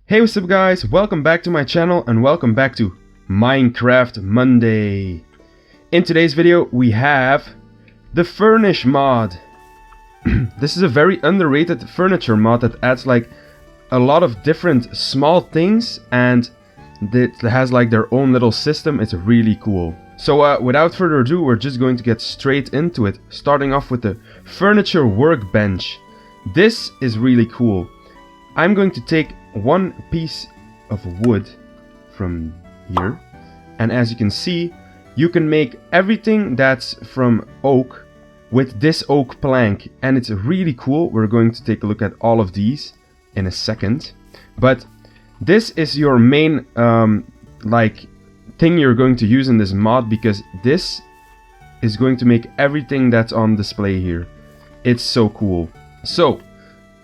Hey, what's up guys, welcome back to my channel and welcome back to Minecraft Monday. In today's video we have the Furnish mod. This is a very underrated furniture mod that adds like a lot of different small things and it has like their own little system. It's really cool. So without further ado, we're just going to get straight into it, starting off with the furniture workbench. This is really cool. I'm going to take one piece of wood from here, and as you can see, you can make everything that's from oak with this oak plank, and it's really cool. We're going to take a look at all of these in a second, but this is your main like thing you're going to use in this mod, because this is going to make everything that's on display here. It's so cool. So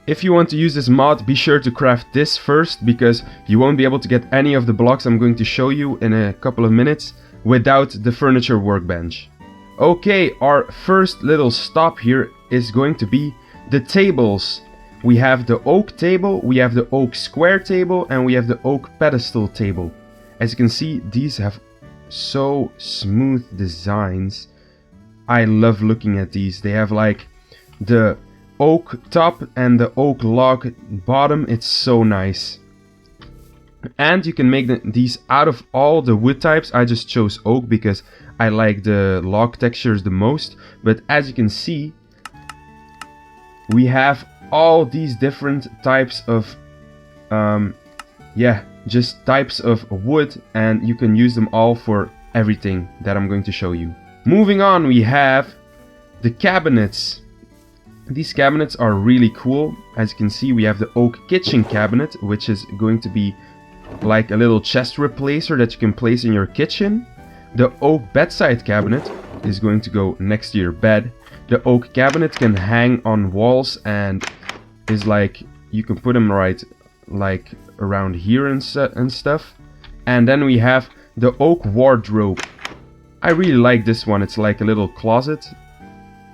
if you want to use this mod, be sure to craft this first, because you won't be able to get any of the blocks I'm going to show you in a couple of minutes without the furniture workbench. Okay, our first little stop here is going to be the tables. We have the oak table, we have the oak square table, and we have the oak pedestal table. As you can see, these have so smooth designs. I love looking at these. They have like the oak top and the oak log bottom. It's so nice. And you can make these out of all the wood types. I just chose oak because I like the log textures the most. But as you can see, we have all these different types of just types of wood, and you can use them all for everything that I'm going to show you. Moving on, we have the cabinets. These cabinets are really cool. As you can see, we have the oak kitchen cabinet, which is going to be like a little chest replacer that you can place in your kitchen. The oak bedside cabinet is going to go next to your bed. The oak cabinet can hang on walls and is like, you can put them right like around here and stuff. And then we have the oak wardrobe. I really like this one. It's like a little closet.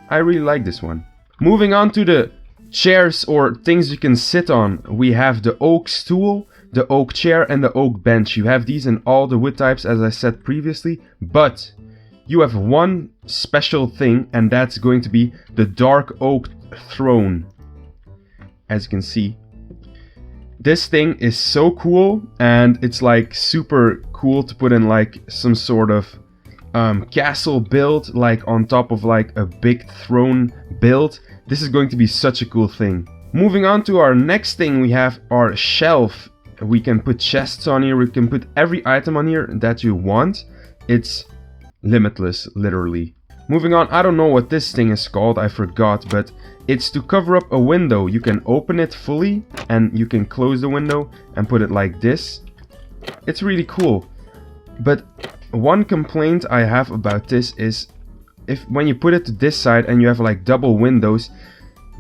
I really like this one. Moving on to the chairs or things you can sit on, we have the oak stool, the oak chair, and the oak bench. You have these in all the wood types, as I said previously, but you have one special thing, and that's going to be the dark oak throne. As you can see, this thing is so cool, and it's like super cool to put in like some sort of castle build, like on top of like a big throne build. This is going to be such a cool thing. Moving on to our next thing, we have our shelf. We can put chests on here, we can put every item on here that you want. It's limitless, literally. Moving on, I don't know what this thing is called, I forgot, but it's to cover up a window. You can open it fully and you can close the window and put it like this. It's really cool. But one complaint I have about this is when you put it to this side and you have like double windows,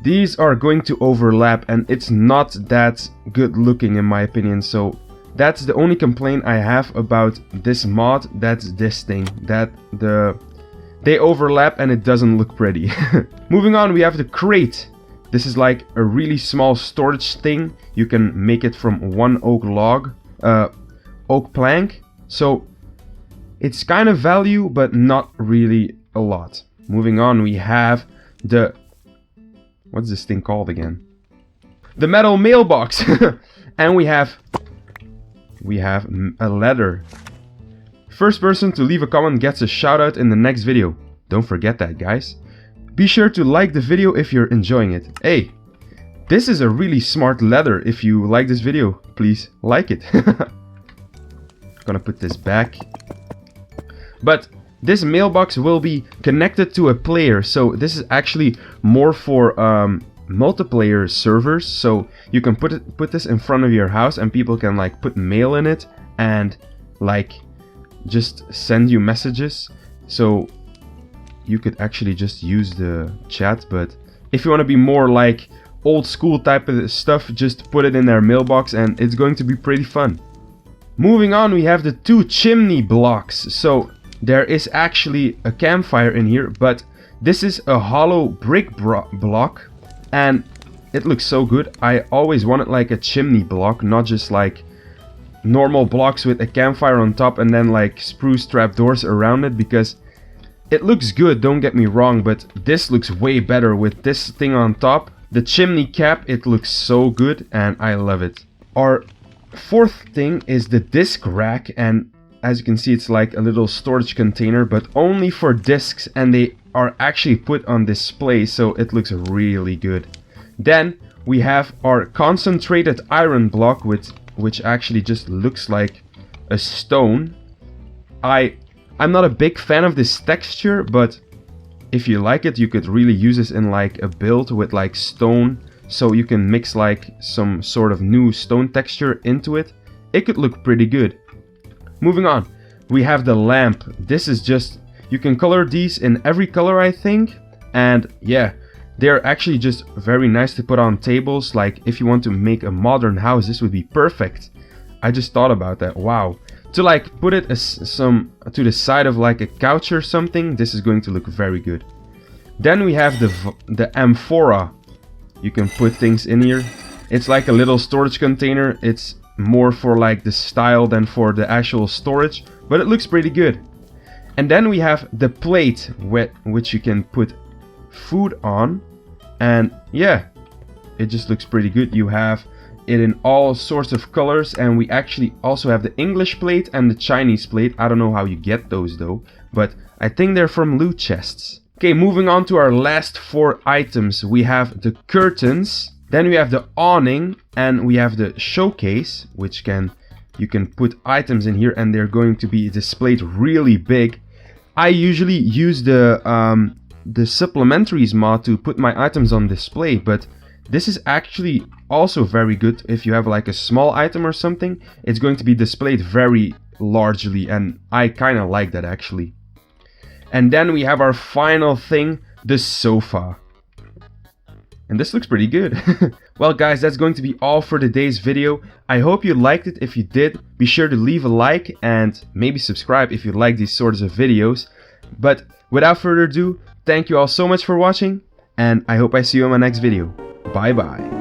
these are going to overlap and it's not that good looking in my opinion. So that's the only complaint I have about this mod. That's this thing, that they overlap and it doesn't look pretty. Moving on, we have the crate. This is like a really small storage thing. You can make it from one oak log, oak plank. So it's kind of value, but not really a lot. Moving on, we have the, what's this thing called again? The metal mailbox. And we have a ladder. First person to leave a comment gets a shout out in the next video. Don't forget that, guys. Be sure to like the video if you're enjoying it. Hey, this is a really smart ladder. If you like this video, please like it. Gonna put this back. But this mailbox will be connected to a player, so this is actually more for multiplayer servers. So you can put this in front of your house and people can like put mail in it and like just send you messages. So you could actually just use the chat, but if you want to be more like old school type of stuff, just put it in their mailbox and it's going to be pretty fun. Moving on, we have the 2 chimney blocks. So there is actually a campfire in here, but this is a hollow brick block, and it looks so good. I always wanted like a chimney block, not just like normal blocks with a campfire on top and then like spruce trapdoors around it, because it looks good, don't get me wrong, but this looks way better with this thing on top. The chimney cap, it looks so good and I love it. Our fourth thing is the disc rack, and as you can see it's like a little storage container, but only for discs, and they are actually put on display, so it looks really good. Then we have our concentrated iron block, which actually just looks like a stone. I'm not a big fan of this texture, but if you like it, you could really use this in like a build with like stone, so you can mix like some sort of new stone texture into it. It could look pretty good. Moving on, we have the lamp. This is just, you can color these in every color, I think, and yeah, they're actually just very nice to put on tables. Like if you want to make a modern house, this would be perfect. I just thought about that. Wow. To like put it to the side of like a couch or something, this is going to look very good. Then we have the amphora. You can put things in here. It's like a little storage container. It's more for like the style than for the actual storage, but it looks pretty good. And then we have the plate which you can put food on, and yeah, it just looks pretty good. You have it in all sorts of colors, and we actually also have the English plate and the Chinese plate. I don't know how you get those though, but I think they're from loot chests. Okay, moving on to our last 4 items. We have the curtains, then we have the awning, and we have the showcase, which you can put items in here and they're going to be displayed really big. I usually use the supplementaries mod to put my items on display, but this is actually also very good. If you have like a small item or something, it's going to be displayed very largely, and I kind of like that actually. And then we have our final thing, the sofa. And this looks pretty good. Well guys, that's going to be all for today's video. I hope you liked it. If you did, be sure to leave a like and maybe subscribe if you like these sorts of videos. But without further ado, thank you all so much for watching, and I hope I see you on my next video. Bye bye.